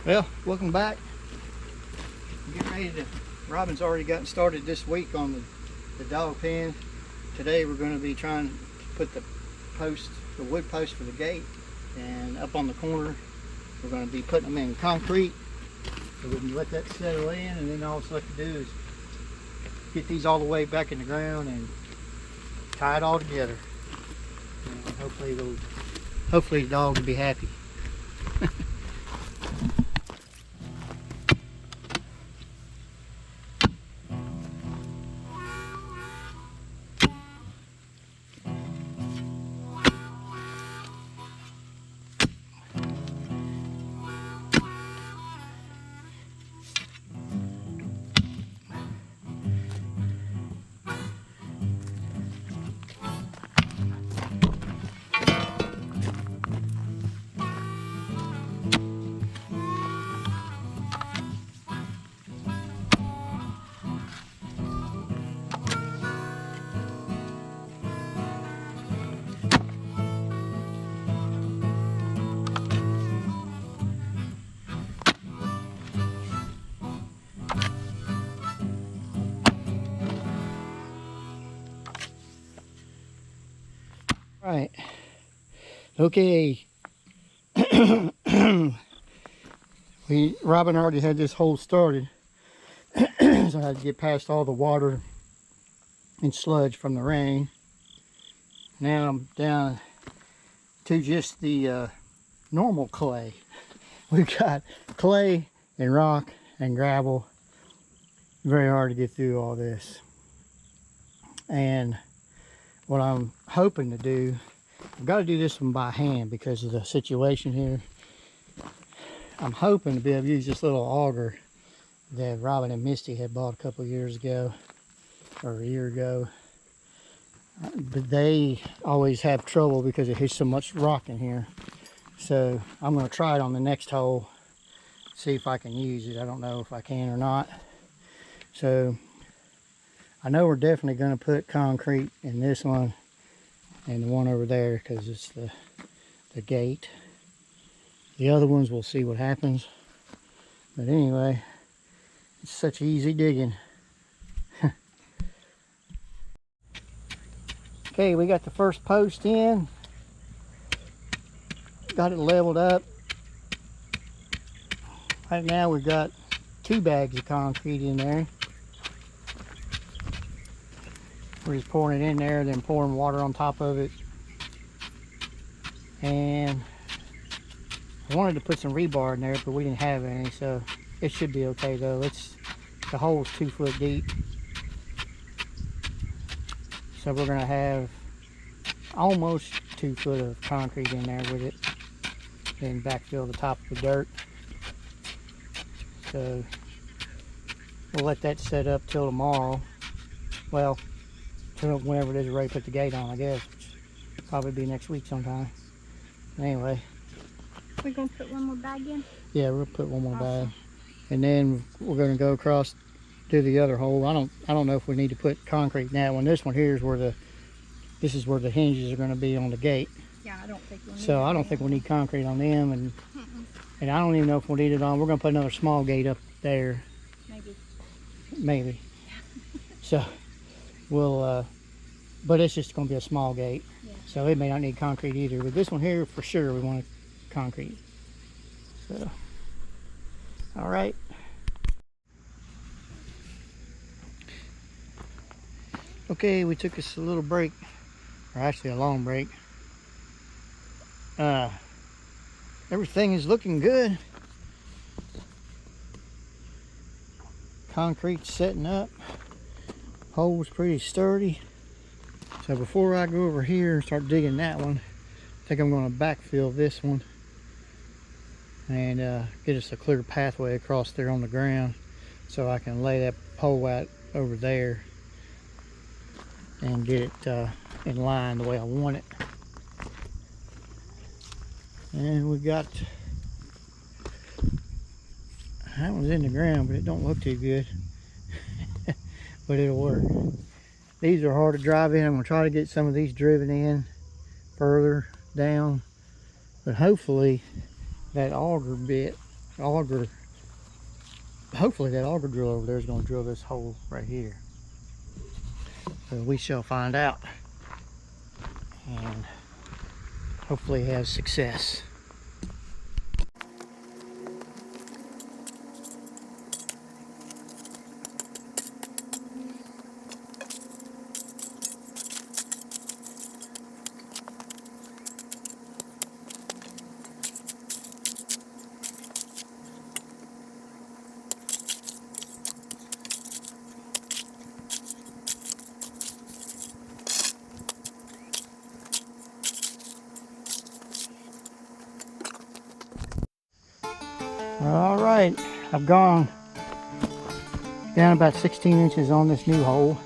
Well, welcome back. Getting ready to. Robin's already gotten started this week on the dog pen. Today we're going to be trying to put the wood post for the gate, and up on the corner we're going to be putting them in concrete so we can let that settle in, and then all it's left to do is get these all the way back in the ground and tie it all together. And hopefully the dog will be happy. Right. Okay. Robin already had this hole started, so I had to get past all the water and sludge from the rain. Now I'm down to just the normal clay. We've got clay and rock and gravel. Very hard to get through all this. And what I'm hoping to do, I've got to do this one by hand because of the situation here. I'm hoping to be able to use this little auger that Robin and Misty had bought a couple of years ago, or a year ago. But they always have trouble because it hits so much rock in here. So I'm going to try it on the next hole, see if I can use it. I don't know if I can or not. So I know we're definitely going to put concrete in this one and the one over there because it's the gate. The other ones we'll see what happens. But anyway, it's such easy digging. Okay, we got the first post in. Got it leveled up. Right now we've got 2 bags of concrete in there. We're just pouring it in there, then pouring water on top of it. And I wanted to put some rebar in there, but we didn't have any, so it should be okay though. The hole's 2 foot deep. So we're gonna have almost 2 foot of concrete in there with it. Then backfill the top with dirt. So we'll let that set up till tomorrow. Well, whenever it is ready to put the gate on, I guess, which will probably be next week sometime. Anyway, we're gonna put one more bag in. Yeah, we'll put one more bag, and then we're gonna go across to the other hole. I don't know if we need to put concrete in that one. This one here is where the hinges are going to be on the gate. Yeah, I don't think we'll need. So I don't think we'll need concrete on them, and I don't even know if we'll need it on. We're gonna put another small gate up there. Maybe. So we'll, but it's just going to be a small gate. Yeah. So it may not need concrete either. But this one here, for sure, we want concrete. So, all right. Okay, we took us a little break, or actually a long break. Everything is looking good. Concrete's setting up. Hole's pretty sturdy. So before I go over here and start digging that one, I think I'm going to backfill this one and get us a clear pathway across there on the ground so I can lay that pole out over there and get it in line the way I want it. And we got, that one's in the ground, but it don't look too good. But it'll work. These are hard to drive in. I'm going to try to get some of these driven in further down, but hopefully that auger bit auger, hopefully that auger drill over there is going to drill this hole right here. So we shall find out, and hopefully have success. All right, I've gone down about 16 inches on this new hole.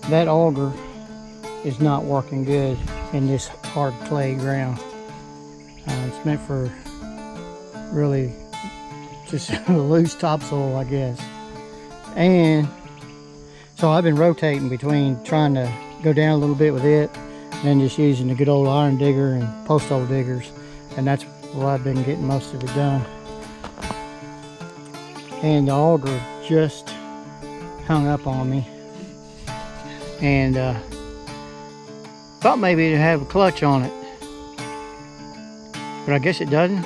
That auger is not working good in this hard clay ground. It's meant for really just loose topsoil, I guess. And so I've been rotating between trying to go down a little bit with it and then just using the good old iron digger and post hole diggers, and that's what I've been getting most of it done. And the auger just hung up on me, and thought maybe it'd have a clutch on it, but I guess it doesn't,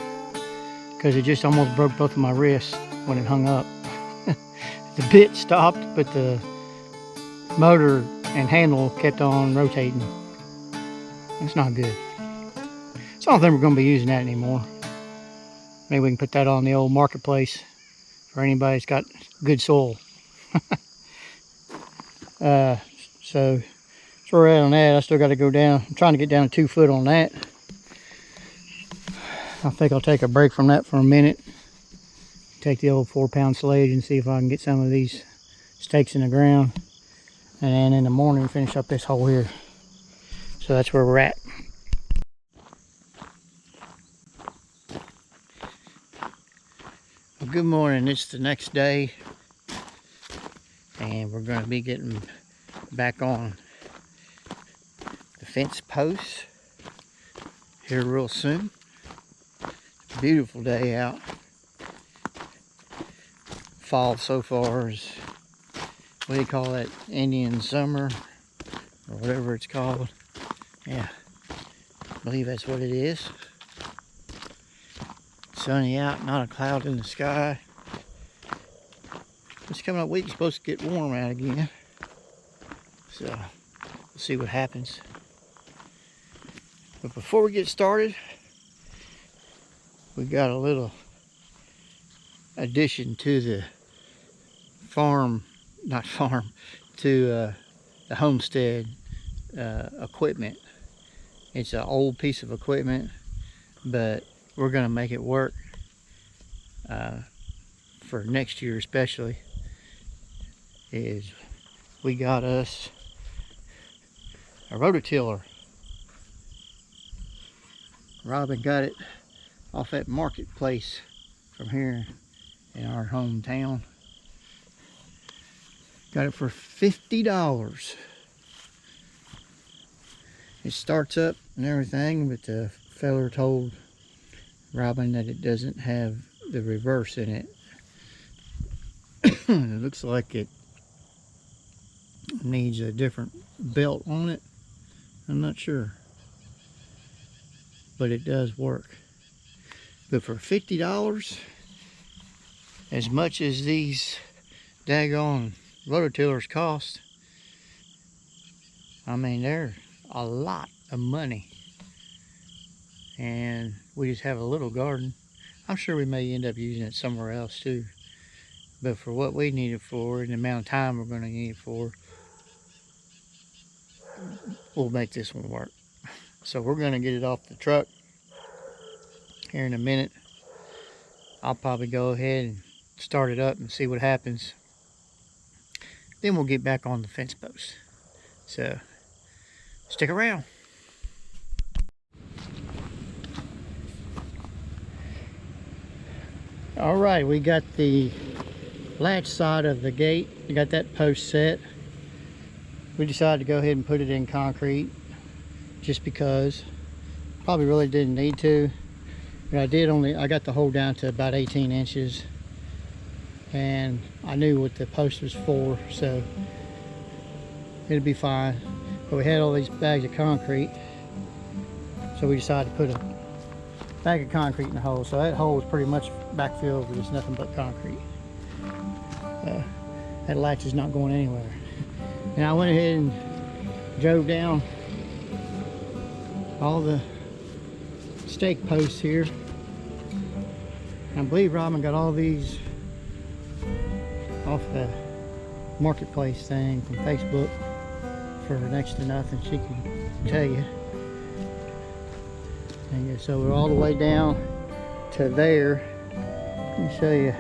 because it just almost broke both of my wrists when it hung up. The bit stopped, but the motor and handle kept on rotating. It's not good. So I don't think we're going to be using that anymore. Maybe we can put that on the old marketplace for anybody that's got good soil. So we're at on that. I still got to go down. I'm trying to get down to 2 foot on that. I think I'll take a break from that for a minute. Take the old 4-pound sledge and see if I can get some of these stakes in the ground. And then in the morning finish up this hole here. So that's where we're at. Well, good morning. It's the next day, and we're going to be getting back on the fence posts here real soon. It's a beautiful day out. Fall so far is, what do you call that, Indian summer or whatever it's called. Yeah, I believe that's what it is. Sunny out, not a cloud in the sky. This coming up week is supposed to get warm out again, so we'll see what happens. But before we get started, we got a little addition to the to the homestead equipment. It's an old piece of equipment, but we're going to make it work for next year especially. Is we got us a rototiller. Robin got it off that marketplace from here in our hometown. Got it for $50. It starts up and everything, but the feller told Robin that it doesn't have the reverse in it. It looks like it needs a different belt on it. I'm not sure, but it does work. But for $50, as much as these daggone rototillers cost, I mean, they're a lot of money. And we just have a little garden. I'm sure we may end up using it somewhere else too. But for what we need it for and the amount of time we're going to need it for, we'll make this one work. So we're going to get it off the truck here in a minute. I'll probably go ahead and start it up and see what happens. Then we'll get back on the fence post. So stick around. All right, we got the latch side of the gate. We got that post set. We decided to go ahead and put it in concrete just because. Probably really didn't need to. But I got the hole down to about 18 inches. And I knew what the post was for, so it'd be fine. But we had all these bags of concrete, so we decided to put a bag of concrete in the hole. So that hole is pretty much backfilled with just nothing but concrete. That latch is not going anywhere. And I went ahead and drove down all the stake posts here. I believe Robin got all these off the marketplace thing from Facebook for next to nothing, she can tell you. And so we're all the way down to there. Let me show you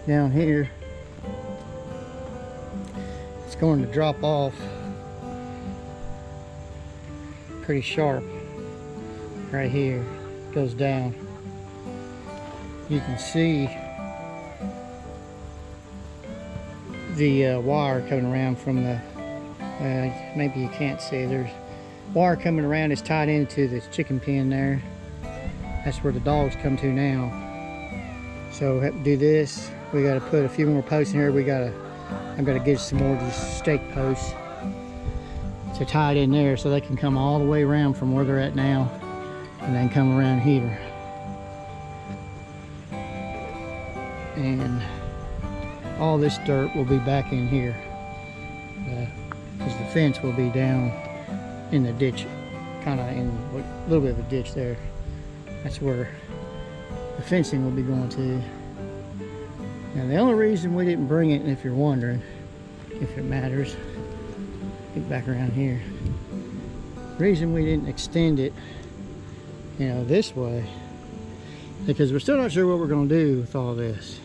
down here. It's going to drop off pretty sharp right here. It goes down. You can see the wire coming around from the maybe you can't see, there's wire coming around. It's tied into this chicken pen there. That's where the dogs come to now. So we have to do this. We got to put a few more posts in here. I'm gonna get some more of these stake posts to tie it in there so they can come all the way around from where they're at now and then come around here. And all this dirt will be back in here because the fence will be down in the ditch, kind of in a little bit of a ditch there. That's where the fencing will be going to. Now the only reason we didn't bring it, and if you're wondering, if it matters, get back around here. The reason we didn't extend it, this way, because we're still not sure what we're going to do with all this.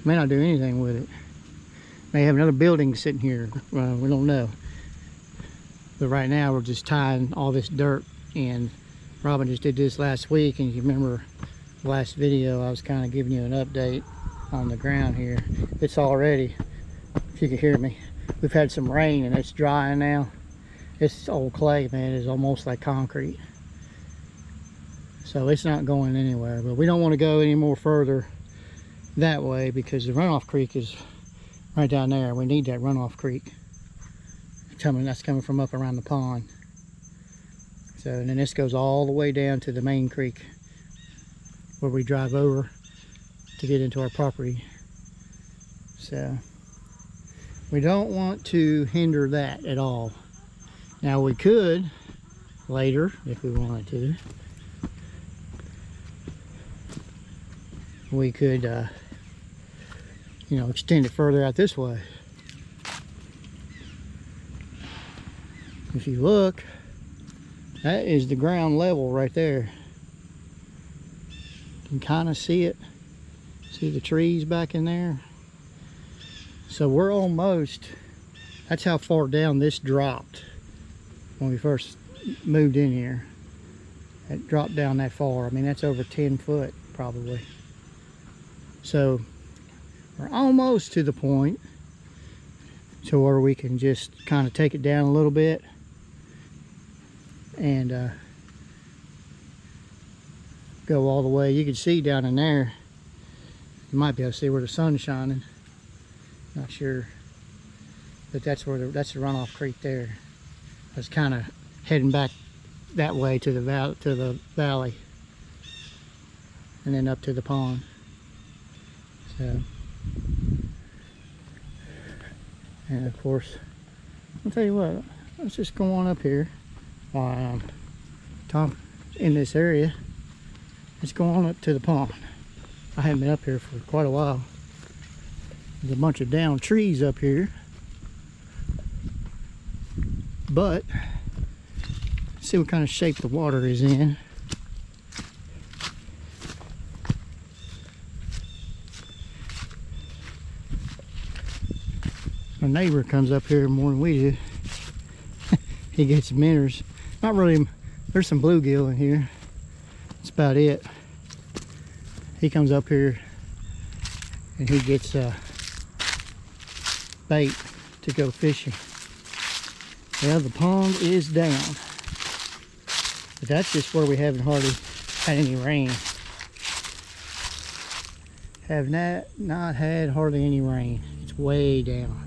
May not do anything with it. May have another building sitting here. We don't know. But right now we're just tying all this dirt in. Robin just did this last week, and you remember the last video I was kind of giving you an update on the ground here. It's already, if you can hear me, we've had some rain and it's drying now. It's old clay, man. It's almost like concrete. So it's not going anywhere, but we don't want to go any more further that way because the runoff creek is right down there. We need that runoff creek that's coming from up around the pond. So, and then this goes all the way down to the main creek where we drive over to get into our property. So we don't want to hinder that at all. Now we could later, if we wanted to, we could extend it further out this way. If you look, that is the ground level right there. You can kind of see it. See the trees back in there? So we're almost, that's how far down this dropped when we first moved in here. It dropped down that far. I mean, that's over 10 foot probably. So we're almost to the point to where we can just kind of take it down a little bit and go all the way. You can see down in there, you might be able to see where the sun's shining. Not sure, but that's where that's the runoff creek there. I was kind of heading back that way to the valley and then up to the pond. So, and of course, I'll tell you what, let's just go on up here while I'm talking in this area. Let's go on up to the pond. I haven't been up here for quite a while. There's a bunch of down trees up here, but see what kind of shape the water is in. Our neighbor comes up here more than we do. He gets minnows. Not really, there's some bluegill in here. That's about it. He comes up here and he gets bait to go fishing. Well, the pond is down. But that's just where we haven't hardly had any rain. Have not had hardly any rain. It's way down.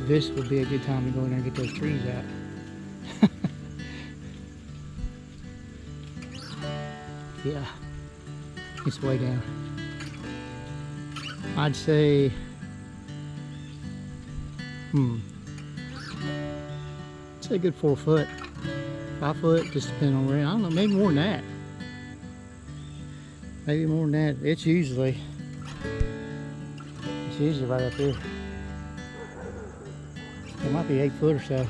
This would be a good time to go in there and get those trees out. Yeah, it's way down. I'd say, I'd say a good 4 foot, 5 foot, just depending on where. I don't know, maybe more than that. Maybe more than that. It's usually right up here. It might be 8 foot or so.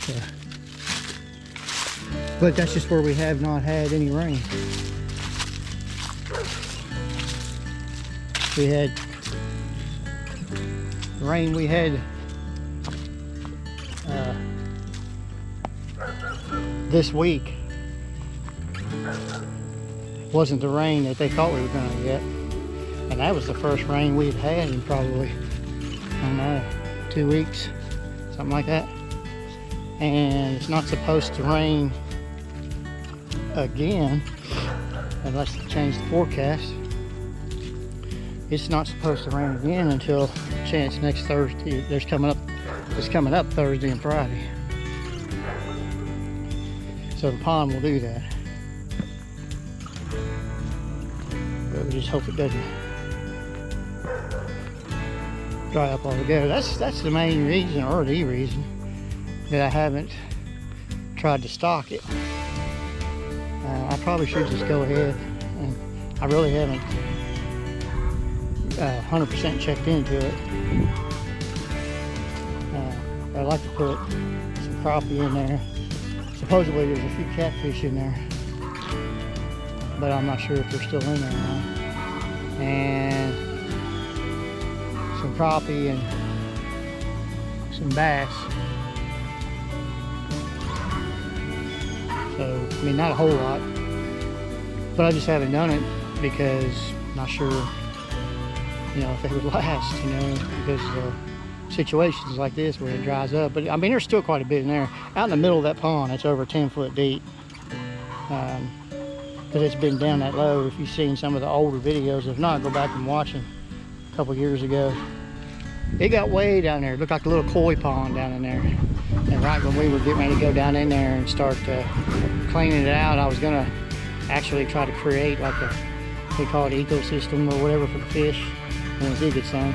Yeah. But that's just where we have not had any rain. We had the rain we had this week wasn't the rain that they thought we were going to get. And that was the first rain we've had in probably, I don't know, 2 weeks, something like that. And it's not supposed to rain again unless they change the forecast. It's not supposed to rain again until chance next Thursday. It's coming up Thursday and Friday. So the pond will do that. But we just hope it doesn't dry up altogether. That's the main reason, or the reason, that I haven't tried to stock it. I probably should just go ahead, and I really haven't 100% checked into it. I'd like to put some crappie in there. Supposedly there's a few catfish in there, but I'm not sure if they're still in there now. And some crappie and some bass. So, I mean, not a whole lot, but I just haven't done it because I'm not sure, if they would last, because situations like this where it dries up. But I mean, there's still quite a bit in there. Out in the middle of that pond, it's over 10 foot deep. Because it's been down that low. If you've seen some of the older videos, if not, go back and watch them a couple years ago. It got way down there. It looked like a little koi pond down in there. And right when we were getting ready to go down in there and start cleaning it out, I was gonna actually try to create like they call it ecosystem or whatever for the fish. When it did get some,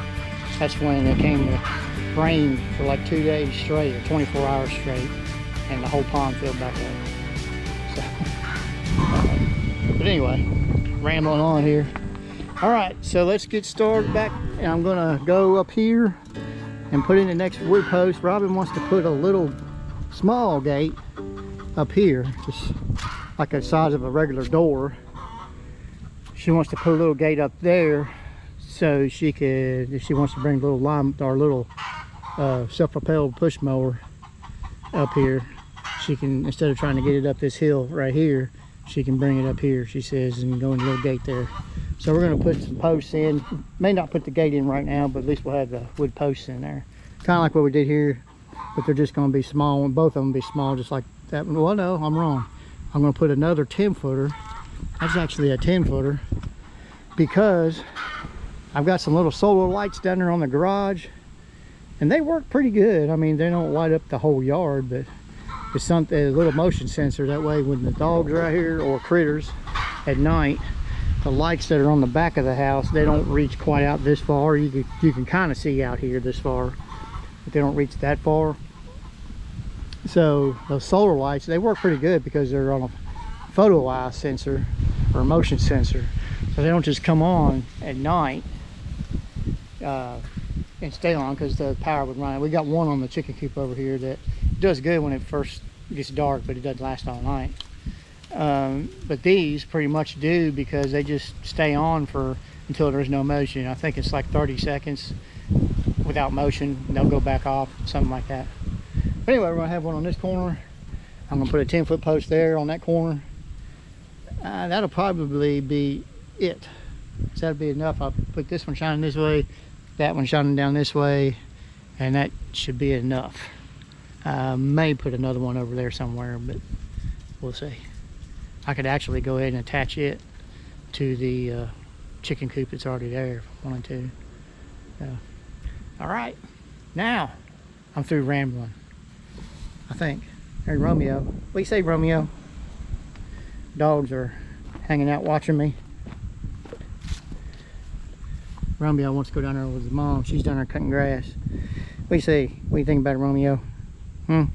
that's when it came to rain for like 2 days straight, or 24 hours straight, and the whole pond filled back up. So, but anyway, rambling on here. All right, so let's get started back, and I'm gonna go up here and put in the next wood post. Robin wants to put a little small gate up here, just like the size of a regular door. She wants to put a little gate up there so she could, if she wants to bring a little little self-propelled push mower up here, she can, instead of trying to get it up this hill right here, she can bring it up here, she says, and go in the little gate there. So we're going to put some posts in. May not put the gate in right now, but at least we'll have the wood posts in there. Kind of like what we did here, but they're just going to be small. Both of them will be small, just like that one. Well, no, I'm wrong. I'm going to put another 10-footer. That's actually a 10-footer because I've got some little solar lights down there on the garage, and they work pretty good. I mean, they don't light up the whole yard, but it's something, a little motion sensor. That way, when the dogs are out here or critters at night, the lights that are on the back of the house, they don't reach quite out this far. You can kind of see out here this far, but they don't reach that far. So those solar lights, they work pretty good because they're on a photo eye sensor or a motion sensor, so they don't just come on at night and stay on because the power would run. We got one on the chicken coop over here that does good when it first gets dark, but it doesn't last all night. But these pretty much do, because they just stay on for until there's no motion. I think it's like 30 seconds without motion, and they'll go back off, something like that. But anyway, we're gonna have one on this corner. I'm gonna put a 10-foot post there on that corner. That'll probably be it. So that'll be enough. I'll put this one shining this way, that one shining down this way, and that should be enough. I may put another one over there somewhere, but we'll see. I could actually go ahead and attach it to the chicken coop that's already there if I wanted to. All right, now I'm through rambling, I think. There's Romeo. What do you say, Romeo? Dogs are hanging out watching me. Romeo wants to go down there with his mom. She's down there cutting grass. What do you say? What do you think about it, Romeo? What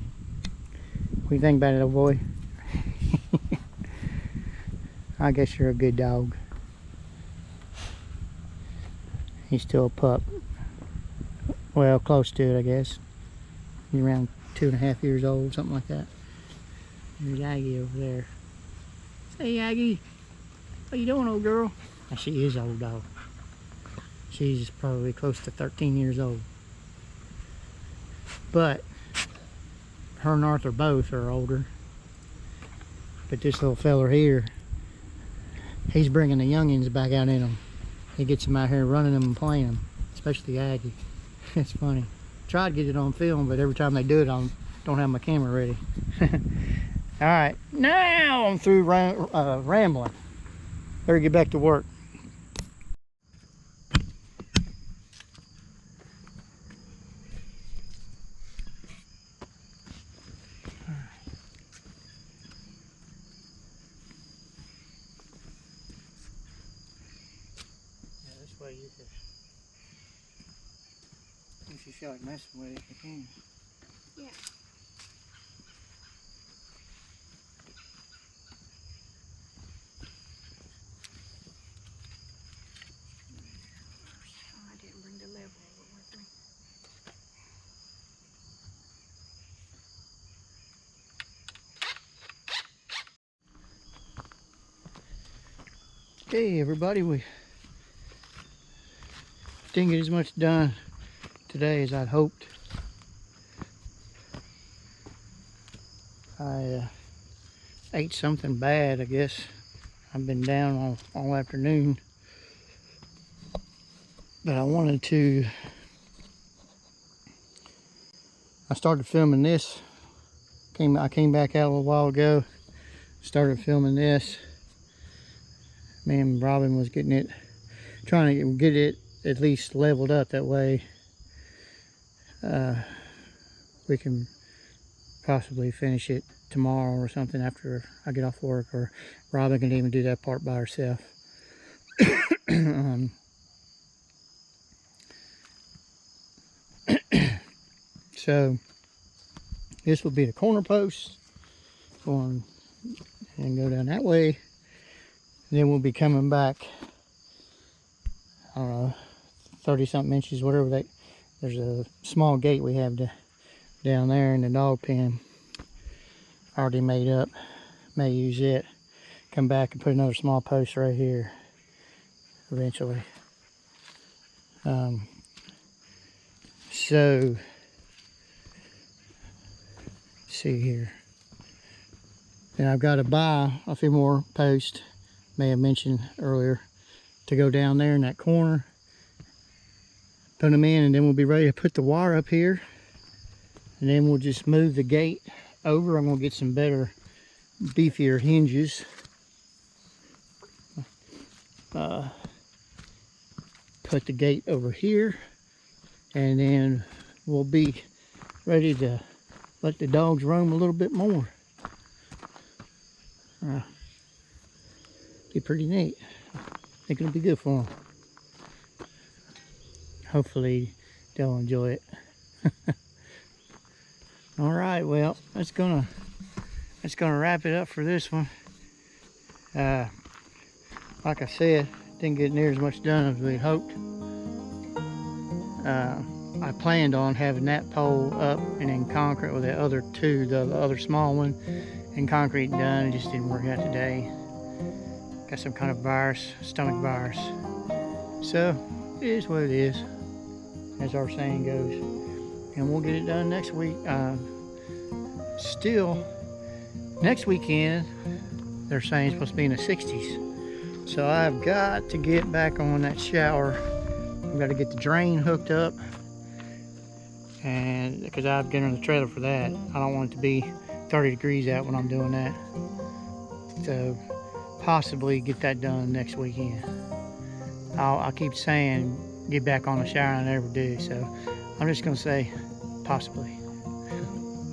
do you think about it, old boy? I guess you're a good dog. He's still a pup. Well, close to it, I guess. He's around 2.5 years old, something like that. There's Aggie over there. Say, Aggie. What you doing, old girl? Now, she is old, dog. She's probably close to 13 years old. But her and Arthur both are older. But this little feller here, he's bringing the youngins back out in them. He gets them out here running them and playing them, especially Aggie. It's funny. Tried to get it on film, but every time they do it, I don't have my camera ready. All right, now I'm through rambling. Better get back to work. This way you can, if you feel like messing with it, you can. Yeah. Oh, I didn't bring the level over with me. Okay, everybody, we didn't get as much done today as I'd hoped. I ate something bad, I guess. I've been down all afternoon, but I wanted to. I started filming this. I came back out a little while ago. Started filming this. Me and Robin was trying to get it at least leveled up. That way we can possibly finish it tomorrow or something after I get off work, or Robin can even do that part by herself. So this will be the corner post going and go down that way. Then we'll be coming back, I don't know, 30 something inches, whatever there's a small gate we have down there in the dog pen already made up. May use it. Come back and put another small post right here eventually. So see here. Then I've got to buy a few more posts, may have mentioned earlier, to go down there in that corner, put them in, and then we'll be ready to put the wire up here, and then we'll just move the gate over. I'm going to get some better, beefier hinges. Put the gate over here, and then we'll be ready to let the dogs roam a little bit more. Be pretty neat. I think it'll be good for them. Hopefully they'll enjoy it. All right, well, that's gonna wrap it up for this one. Like I said, didn't get near as much done as we hoped. I planned on having that pole up and in concrete with the other two, the other small one, in concrete done. It just didn't work out today. Got some kind of virus, stomach virus. So it is what it is, as our saying goes. And we'll get it done next week. Still, next weekend, they're saying it's supposed to be in the 60s. So I've got to get back on that shower. I've got to get the drain hooked up and because I've been in the trailer for that, I don't want it to be 30 degrees out when I'm doing that. So possibly get that done next weekend. I keep saying get back on the shower, and I never do. So I'm just gonna say possibly.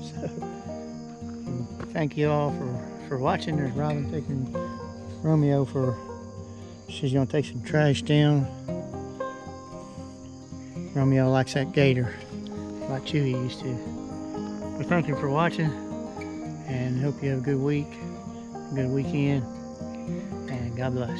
So thank you all for watching. There's Robin taking Romeo for. She's gonna take some trash down. Romeo likes that gator, like Chewy used to. But thank you for watching, and hope you have a good week, a good weekend, and God bless.